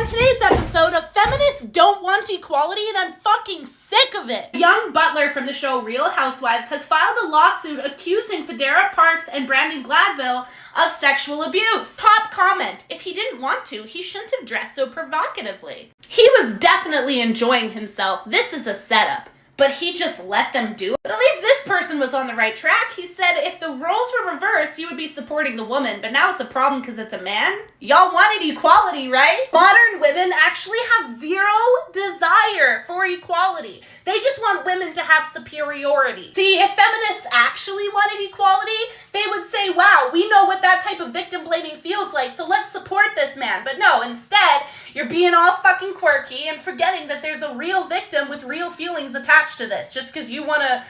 today's episode of Feminists Don't Want Equality, and I'm fucking sick of it. Young Butler from the show Real Housewives has filed a lawsuit accusing Federa Parks and Brandon Gladwell of sexual abuse. Top comment: if he didn't want to, he shouldn't have dressed so provocatively. He was definitely enjoying himself. This is a setup. But he just let them do it. But at least this person was on the right track. He said if the roles were reversed, you would be supporting the woman. But now it's a problem because it's a man? Y'all wanted equality, right? Modern women actually have zero desire for equality. They just want women to have superiority. See, if feminists actually wanted equality, they would say, wow, we know what that type of victim blaming feels like, so let's support this man. But no, instead, you're being all fucking quirky and forgetting that there's a real victim with real feelings attached to this just because you want to,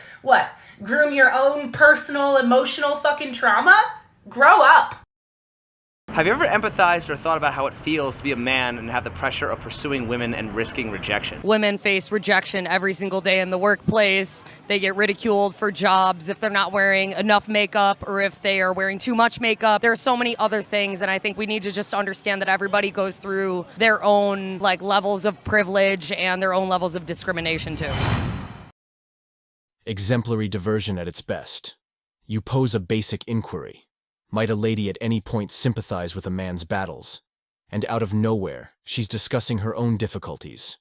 groom your own personal, emotional fucking trauma? Grow up. Have you ever empathized or thought about how it feels to be a man and have the pressure of pursuing women and risking rejection? Women face rejection every single day in the workplace. They get ridiculed for jobs if they're not wearing enough makeup or if they are wearing too much makeup. There are so many other things, and I think we need to just understand that everybody goes through their own levels of privilege and their own levels of discrimination too. Exemplary diversion at its best. You pose a basic inquiry. Might a lady at any point sympathize with a man's battles? And out of nowhere, she's discussing her own difficulties,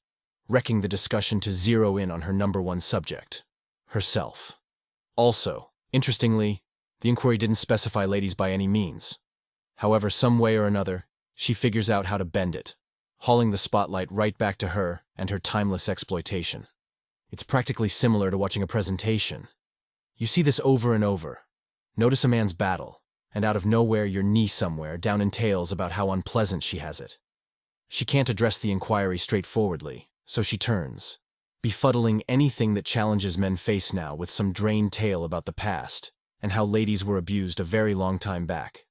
wrecking the discussion to zero in on her number one subject, herself. Also, interestingly, the inquiry didn't specify ladies by any means. However, some way or another, she figures out how to bend it, hauling the spotlight right back to her and her timeless exploitation. It's practically similar to watching a presentation. You see this over and over. Notice a man's battle, and out of nowhere your knee somewhere down entails about how unpleasant she has it. She can't address the inquiry straightforwardly, so she turns, befuddling anything that challenges men face now with some drained tale about the past and how ladies were abused a very long time back.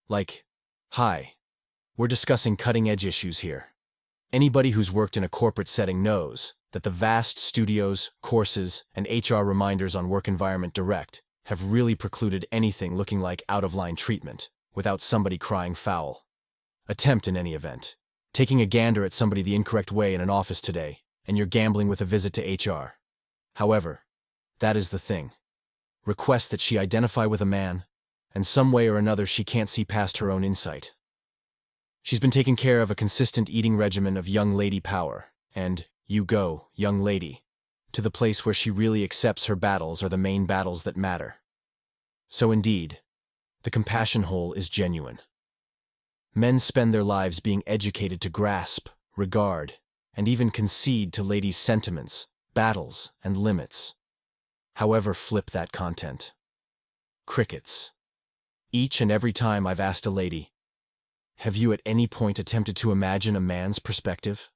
Like, hi, we're discussing cutting-edge issues here. Anybody who's worked in a corporate setting knows that the vast studios, courses, and HR reminders on Work Environment Direct have really precluded anything looking like out-of-line treatment without somebody crying foul. Attempt in any event. Taking a gander at somebody the incorrect way in an office today, and you're gambling with a visit to HR. However, that is the thing. Request that she identify with a man, and some way or another she can't see past her own insight. She's been taking care of a consistent eating regimen of young lady power, and you go, young lady, to the place where she really accepts her battles are the main battles that matter. So indeed, the compassion hole is genuine. Men spend their lives being educated to grasp, regard, and even concede to ladies' sentiments, battles, and limits. However, flip that content. Crickets. Each and every time I've asked a lady, have you at any point attempted to imagine a man's perspective?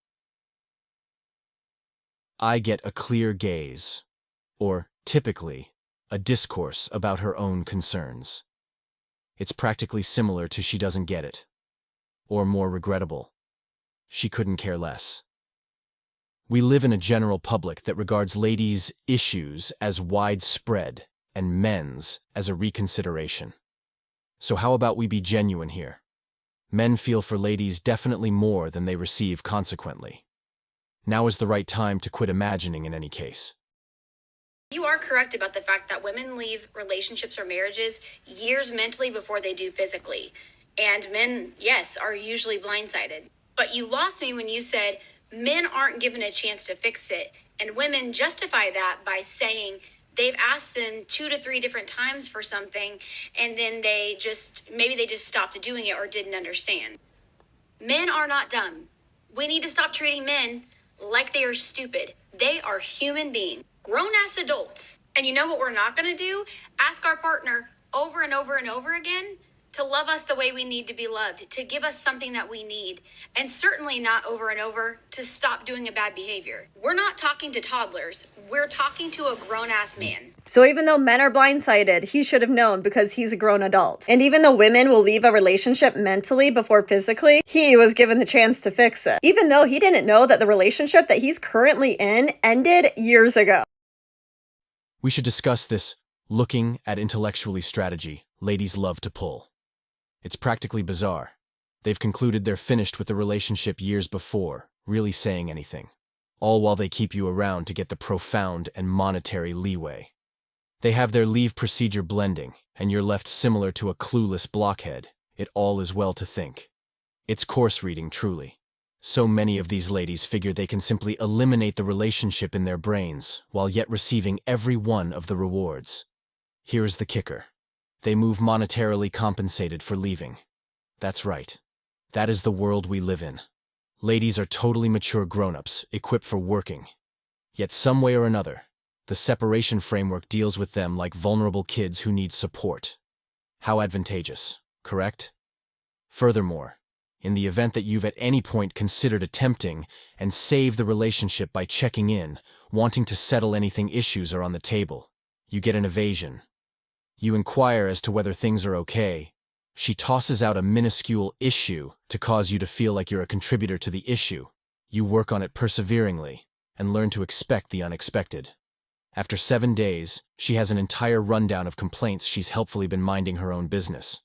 I get a clear gaze, or, typically, a discourse about her own concerns. It's practically similar to she doesn't get it. Or more regrettable, she couldn't care less. We live in a general public that regards ladies' issues as widespread and men's as a reconsideration. So how about we be genuine here? Men feel for ladies definitely more than they receive consequently. Now is the right time to quit imagining in any case. You are correct about the fact that women leave relationships or marriages years mentally before they do physically. And men, yes, are usually blindsided. But you lost me when you said men aren't given a chance to fix it. And women justify that by saying they've asked them 2 to 3 different times for something, and then maybe they just stopped doing it or didn't understand. Men are not dumb. We need to stop treating men like they are stupid. They are human beings, grown-ass adults. And you know what we're not going to do? Ask our partner over and over and over again to love us the way we need to be loved, to give us something that we need, and certainly not over and over to stop doing a bad behavior. We're not talking to toddlers. We're talking to a grown-ass man. So even though men are blindsided, he should have known because he's a grown adult. And even though women will leave a relationship mentally before physically, he was given the chance to fix it. Even though he didn't know that the relationship that he's currently in ended years ago. We should discuss this looking at intellectually strategy ladies love to pull. It's practically bizarre. They've concluded they're finished with the relationship years before really saying anything, all while they keep you around to get the profound and monetary leeway. They have their leave procedure blending, and you're left similar to a clueless blockhead. It all is well to think. It's course reading, truly. So many of these ladies figure they can simply eliminate the relationship in their brains, while yet receiving every one of the rewards. Here's the kicker. They move monetarily compensated for leaving. That's right. That is the world we live in. Ladies are totally mature grown-ups, equipped for working. Yet some way or another, the separation framework deals with them like vulnerable kids who need support. How advantageous, correct? Furthermore, in the event that you've at any point considered attempting and save the relationship by checking in, wanting to settle anything issues are on the table, you get an evasion. You inquire as to whether things are okay. She tosses out a minuscule issue to cause you to feel like you're a contributor to the issue. You work on it perseveringly and learn to expect the unexpected. After 7 days, she has an entire rundown of complaints she's helpfully been minding her own business.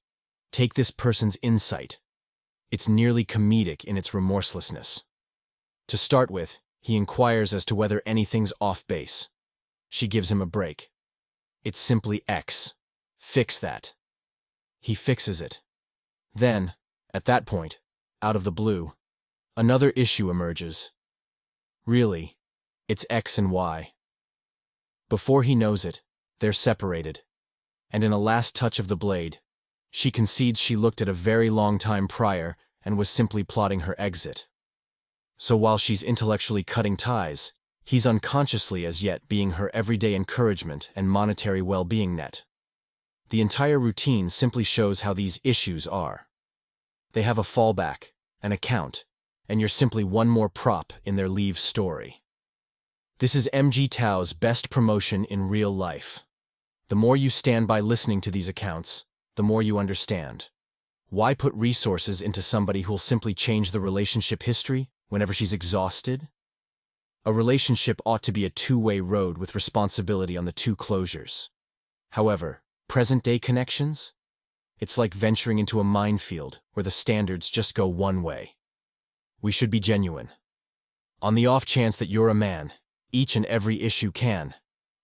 Take this person's insight. It's nearly comedic in its remorselessness. To start with, he inquires as to whether anything's off base. She gives him a break. It's simply X. Fix that. He fixes it. Then, at that point, out of the blue, another issue emerges. Really, it's X and Y. Before he knows it, they're separated. And in a last touch of the blade, she concedes she looked at a very long time prior and was simply plotting her exit. So while she's intellectually cutting ties, he's unconsciously as yet being her everyday encouragement and monetary well-being net. The entire routine simply shows how these issues are. They have a fallback, an account, and you're simply one more prop in their leave story. This is MGTOW's best promotion in real life. The more you stand by listening to these accounts, the more you understand. Why put resources into somebody who'll simply change the relationship history whenever she's exhausted? A relationship ought to be a two-way road with responsibility on the two closures. However, present-day connections? It's like venturing into a minefield where the standards just go one way. We should be genuine. On the off chance that you're a man, each and every issue can,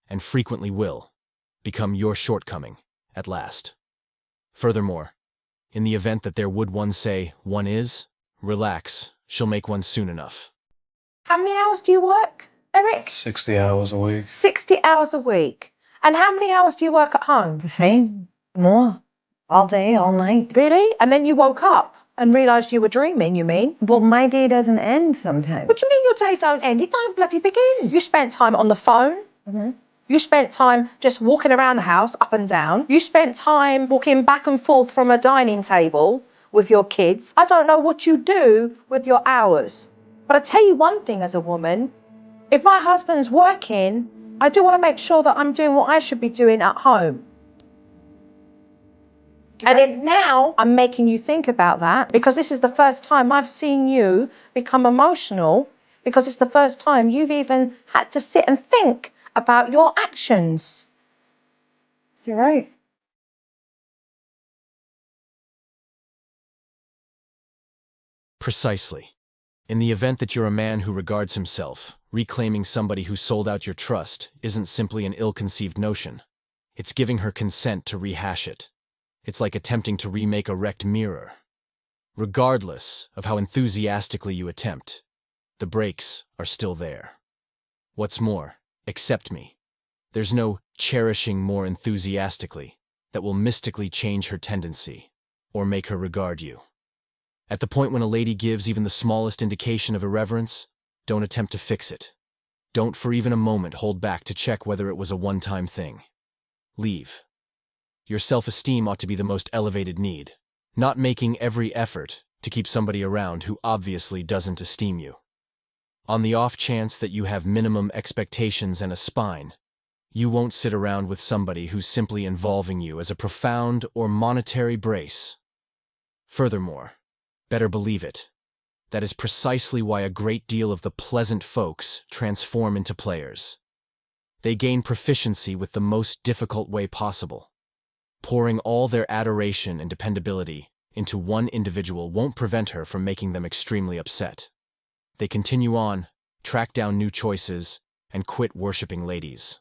and frequently will, become your shortcoming, at last. Furthermore, in the event that there would one say one is, relax, she'll make one soon enough. How many hours do you work, Eric? 60 hours a week. 60 hours a week. And how many hours do you work at home? The same. More. All day, all night. Really? And then you woke up and realised you were dreaming, you mean? Well, my day doesn't end sometimes. What do you mean your day don't end? It don't bloody begin. You spent time on the phone. Mm-hmm. You spent time just walking around the house, up and down. You spent time walking back and forth from a dining table with your kids. I don't know what you do with your hours. But I tell you one thing as a woman, if my husband's working, I do want to make sure that I'm doing what I should be doing at home. And if now I'm making you think about that, because this is the first time I've seen you become emotional, because it's the first time you've even had to sit and think about your actions. You're right. Precisely. In the event that you're a man who regards himself, reclaiming somebody who sold out your trust isn't simply an ill-conceived notion. It's giving her consent to rehash it. It's like attempting to remake a wrecked mirror. Regardless of how enthusiastically you attempt, the brakes are still there. What's more, accept me. There's no cherishing more enthusiastically that will mystically change her tendency or make her regard you. At the point when a lady gives even the smallest indication of irreverence, don't attempt to fix it. Don't for even a moment hold back to check whether it was a one-time thing. Leave. Your self-esteem ought to be the most elevated need, not making every effort to keep somebody around who obviously doesn't esteem you. On the off chance that you have minimum expectations and a spine, you won't sit around with somebody who's simply involving you as a profound or monetary brace. Furthermore, better believe it, that is precisely why a great deal of the pleasant folks transform into players. They gain proficiency with the most difficult way possible, pouring all their adoration and dependability into one individual won't prevent her from making them extremely upset. They continue on, track down new choices, and quit worshipping ladies.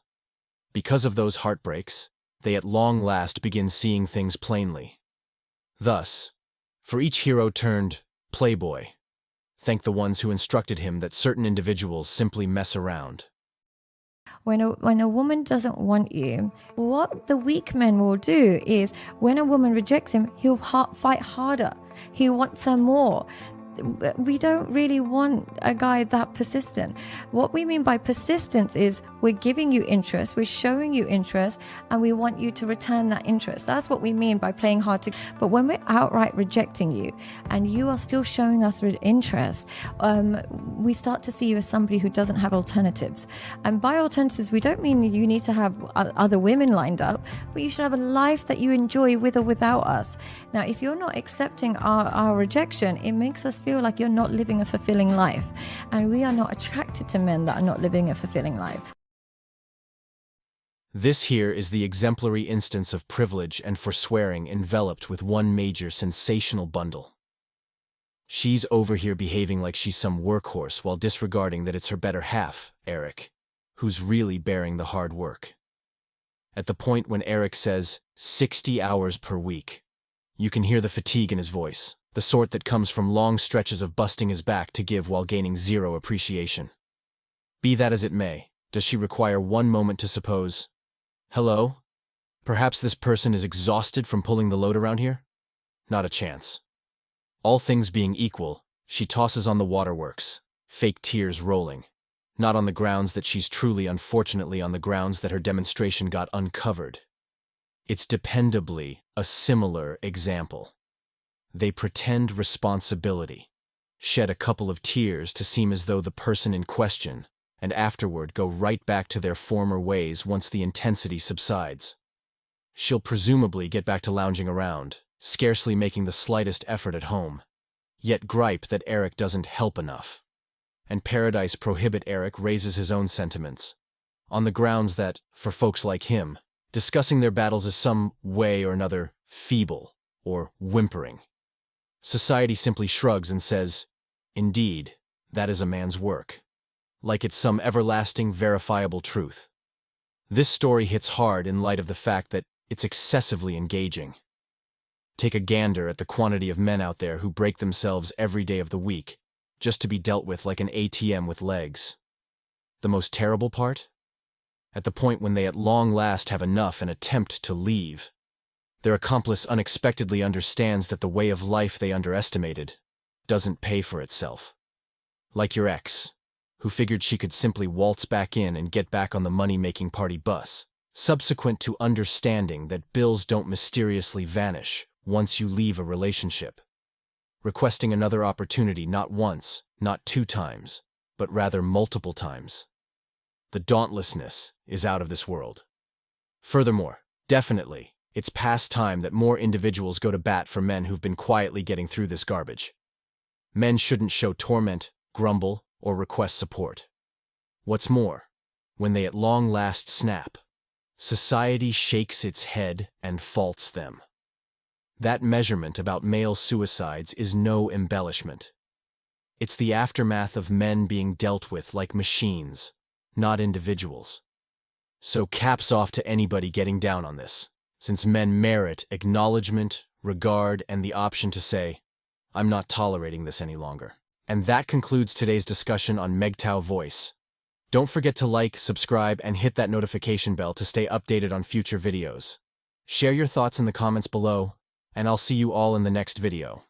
Because of those heartbreaks, they at long last begin seeing things plainly. Thus, for each hero turned playboy, thank the ones who instructed him that certain individuals simply mess around. When a woman doesn't want you, what the weak man will do is, when a woman rejects him, he'll fight harder. He wants her more. We don't really want a guy that persistent. What we mean by persistence is we're giving you interest, we're showing you interest, and we want you to return that interest. That's what we mean by playing hard to. But when we're outright rejecting you and you are still showing us interest, we start to see you as somebody who doesn't have alternatives. And by alternatives, we don't mean you need to have other women lined up, but you should have a life that you enjoy with or without us. Now, if you're not accepting our rejection, it makes us feel like you're not living a fulfilling life, and we are not attracted to men that are not living a fulfilling life. This here is the exemplary instance of privilege and forswearing enveloped with one major sensational bundle. She's over here behaving like she's some workhorse while disregarding that it's her better half, Eric, who's really bearing the hard work. At the point when Eric says 60 hours per week, you can hear the fatigue in his voice. The sort that comes from long stretches of busting his back to give while gaining zero appreciation. Be that as it may, does she require one moment to suppose, hello? Perhaps this person is exhausted from pulling the load around here? Not a chance. All things being equal, she tosses on the waterworks, fake tears rolling, not on the grounds that she's truly unfortunately on the grounds that her demonstration got uncovered. It's dependably a similar example. They pretend responsibility, shed a couple of tears to seem as though the person in question, and afterward go right back to their former ways once the intensity subsides. She'll presumably get back to lounging around, scarcely making the slightest effort at home, yet gripe that Eric doesn't help enough. And Paradise Prohibit Eric raises his own sentiments, on the grounds that, for folks like him, discussing their battles is some way or another feeble or whimpering. Society simply shrugs and says, indeed, that is a man's work, like it's some everlasting, verifiable truth. This story hits hard in light of the fact that it's excessively engaging. Take a gander at the quantity of men out there who break themselves every day of the week, just to be dealt with like an ATM with legs. The most terrible part? At the point when they at long last have enough and attempt to leave, their accomplice unexpectedly understands that the way of life they underestimated doesn't pay for itself. Like your ex, who figured she could simply waltz back in and get back on the money-making party bus, subsequent to understanding that bills don't mysteriously vanish once you leave a relationship, requesting another opportunity not once, not 2 times, but rather multiple times. The dauntlessness is out of this world. Furthermore, definitely, it's past time that more individuals go to bat for men who've been quietly getting through this garbage. Men shouldn't show torment, grumble, or request support. What's more, when they at long last snap, society shakes its head and faults them. That measurement about male suicides is no embellishment. It's the aftermath of men being dealt with like machines, not individuals. So caps off to anybody getting down on this, since men merit acknowledgement, regard, and the option to say, I'm not tolerating this any longer. And that concludes today's discussion on MGTOW Voice. Don't forget to like, subscribe, and hit that notification bell to stay updated on future videos. Share your thoughts in the comments below, and I'll see you all in the next video.